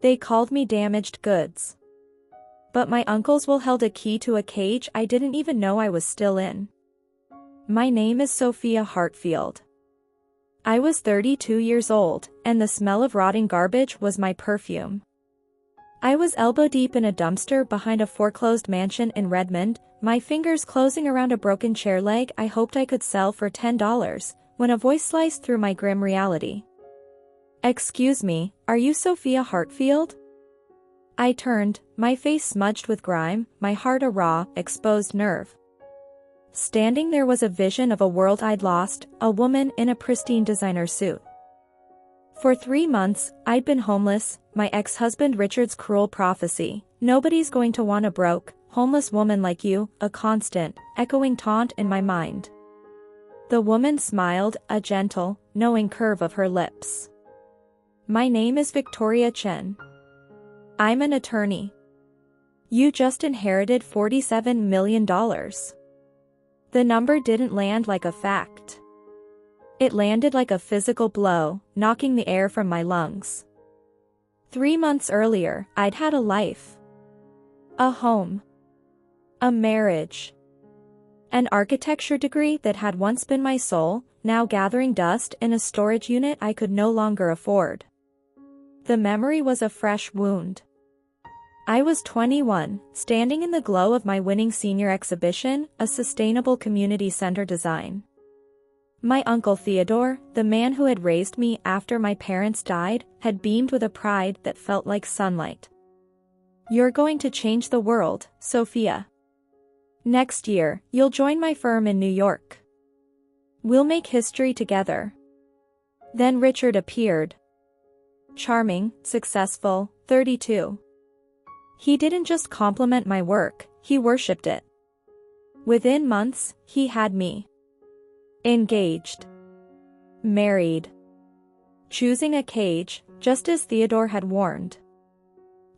They called me damaged goods. But my uncles will held a key to a cage I didn't even know I was still in. My name is Sophia Hartfield. I was 32 years old, and the smell of rotting garbage was my perfume. I was elbow deep in a dumpster behind a foreclosed mansion in Redmond, my fingers closing around a broken chair leg I hoped I could sell for $10, when a voice sliced through my grim reality. "Excuse me, are you Sophia Hartfield?" I turned, my face smudged with grime, my heart a raw, exposed nerve. Standing there was a vision of a world I'd lost, a woman in a pristine designer suit. For 3 months, I'd been homeless, my ex-husband Richard's cruel prophecy, "Nobody's going to want a broke, homeless woman like you," a constant, echoing taunt in my mind. The woman smiled, a gentle, knowing curve of her lips. "My name is Victoria Chen. I'm an attorney. You just inherited $47 million. The number didn't land like a fact. It landed like a physical blow, knocking the air from my lungs. 3 months earlier, I'd had a life. A home. A marriage. An architecture degree that had once been my soul, now gathering dust in a storage unit I could no longer afford. The memory was a fresh wound. I was 21, standing in the glow of my winning senior exhibition, a sustainable community center design. My uncle Theodore, the man who had raised me after my parents died, had beamed with a pride that felt like sunlight. "You're going to change the world, Sophia. Next year, you'll join my firm in New York. We'll make history together." Then Richard appeared. Charming, successful, 32. He didn't just compliment my work, he worshipped it. Within months, he had me. Engaged. Married. Choosing a cage, just as Theodore had warned.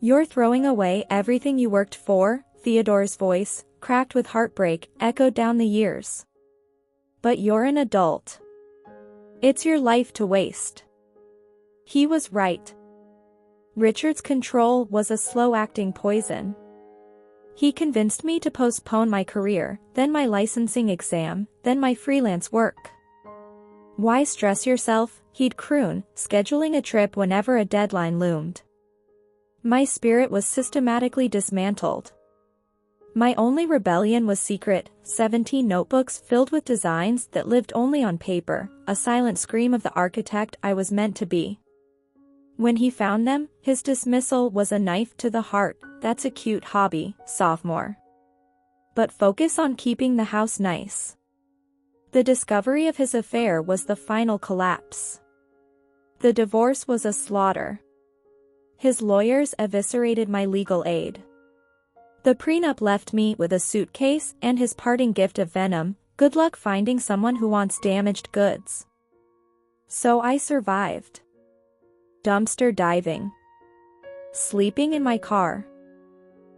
"You're throwing away everything you worked for," Theodore's voice, cracked with heartbreak, echoed down the years. "But you're an adult. It's your life to waste." He was right. Richard's control was a slow-acting poison. He convinced me to postpone my career, then my licensing exam, then my freelance work. "Why stress yourself?" he'd croon, scheduling a trip whenever a deadline loomed. My spirit was systematically dismantled. My only rebellion was secret, 17 notebooks filled with designs that lived only on paper, a silent scream of the architect I was meant to be. When he found them, his dismissal was a knife to the heart. "That's a cute hobby, sophomore. But focus on keeping the house nice." The discovery of his affair was the final collapse. The divorce was a slaughter. His lawyers eviscerated my legal aid. The prenup left me with a suitcase and his parting gift of venom, "Good luck finding someone who wants damaged goods." So I survived. Dumpster diving. Sleeping in my car.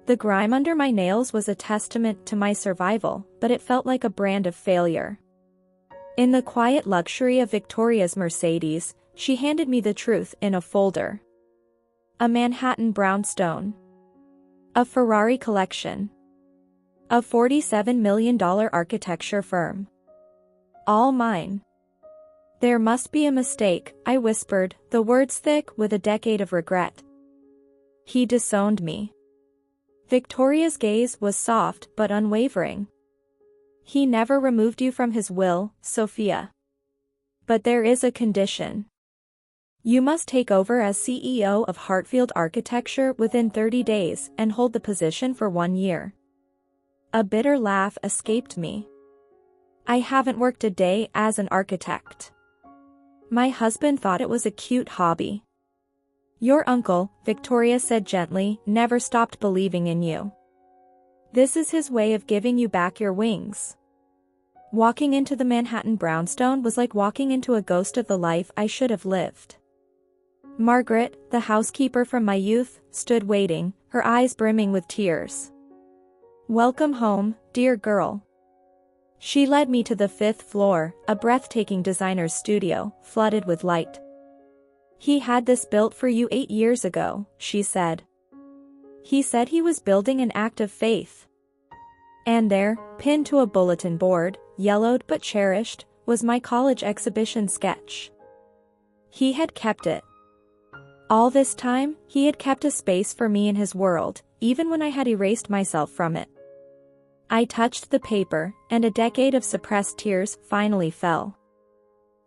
The grime under my nails was a testament to my survival, but it felt like a brand of failure. In the quiet luxury of Victoria's Mercedes, she handed me the truth in a folder. A Manhattan brownstone. A Ferrari collection. A $47 million architecture firm. All mine. "There must be a mistake," I whispered, the words thick with a decade of regret. He disowned me. Victoria's gaze was soft but unwavering. "He never removed you from his will, Sophia. But there is a condition. You must take over as CEO of Hartfield Architecture within 30 days and hold the position for 1 year. A bitter laugh escaped me. "I haven't worked a day as an architect. My husband thought it was a cute hobby." "Your uncle," Victoria said gently, "never stopped believing in you. This is his way of giving you back your wings." Walking into the Manhattan brownstone was like walking into a ghost of the life I should have lived. Margaret, the housekeeper from my youth, stood waiting, her eyes brimming with tears. "Welcome home, dear girl." She led me to the 5th floor, a breathtaking designer's studio, flooded with light. "He had this built for you 8 years ago," she said. "He said he was building an act of faith." And there, pinned to a bulletin board, yellowed but cherished, was my college exhibition sketch. He had kept it. All this time, he had kept a space for me in his world, even when I had erased myself from it. I touched the paper, and a decade of suppressed tears finally fell.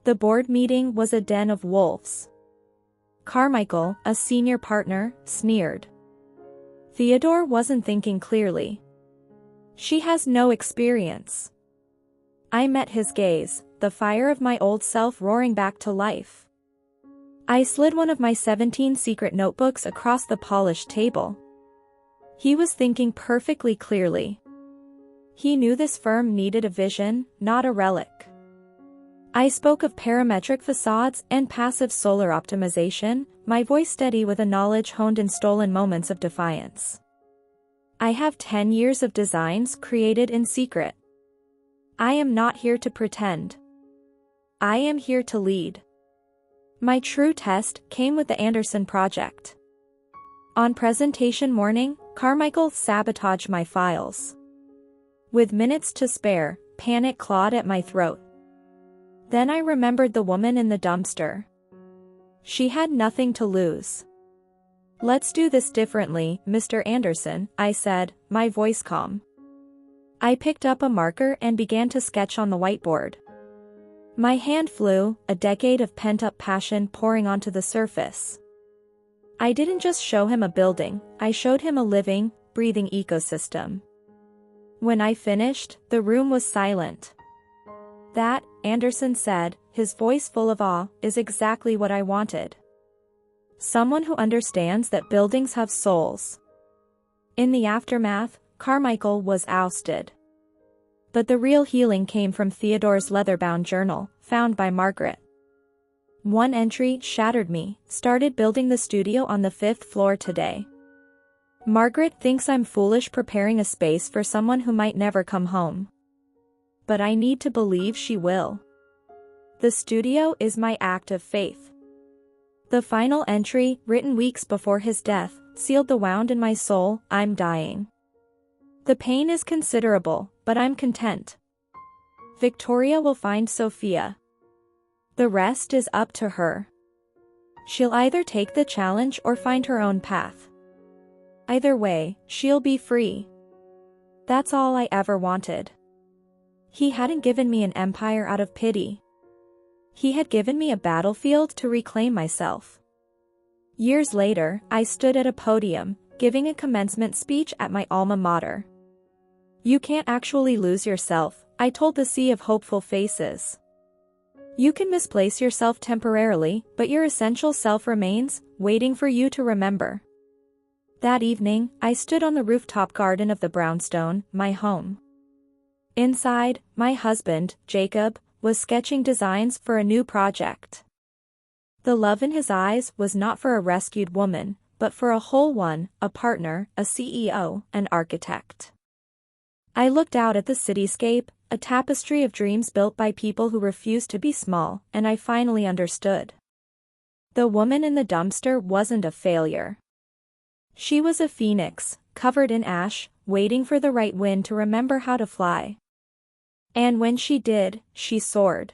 The board meeting was a den of wolves. Carmichael, a senior partner, sneered. "Theodore wasn't thinking clearly. She has no experience." I met his gaze, the fire of my old self roaring back to life. I slid one of my 17 secret notebooks across the polished table. He was thinking perfectly clearly. He knew this firm needed a vision, not a relic. I spoke of parametric facades and passive solar optimization, my voice steady with a knowledge honed in stolen moments of defiance. "I have 10 years of designs created in secret. I am not here to pretend. I am here to lead." My true test came with the Anderson project. On presentation morning, Carmichael sabotaged my files. With minutes to spare, panic clawed at my throat. Then I remembered the woman in the dumpster. She had nothing to lose. "Let's do this differently, Mr. Anderson," I said, my voice calm. I picked up a marker and began to sketch on the whiteboard. My hand flew, a decade of pent-up passion pouring onto the surface. I didn't just show him a building, I showed him a living, breathing ecosystem. When I finished, the room was silent. "That," Anderson said, his voice full of awe, "is exactly what I wanted. Someone who understands that buildings have souls." In the aftermath, Carmichael was ousted. But the real healing came from Theodore's leather-bound journal, found by Margaret. One entry shattered me, "Started building the studio on the 5th floor today. Margaret thinks I'm foolish preparing a space for someone who might never come home. But I need to believe she will. The studio is my act of faith." The final entry, written weeks before his death, sealed the wound in my soul, "I'm dying. The pain is considerable, but I'm content. Victoria will find Sophia. The rest is up to her. She'll either take the challenge or find her own path. Either way, she'll be free. That's all I ever wanted." He hadn't given me an empire out of pity. He had given me a battlefield to reclaim myself. Years later, I stood at a podium, giving a commencement speech at my alma mater. "You can't actually lose yourself," I told the sea of hopeful faces. "You can misplace yourself temporarily, but your essential self remains, waiting for you to remember." That evening, I stood on the rooftop garden of the brownstone, my home. Inside, my husband, Jacob, was sketching designs for a new project. The love in his eyes was not for a rescued woman, but for a whole one, a partner, a CEO, an architect. I looked out at the cityscape, a tapestry of dreams built by people who refused to be small, and I finally understood. The woman in the dumpster wasn't a failure. She was a phoenix, covered in ash, waiting for the right wind to remember how to fly. And when she did, she soared.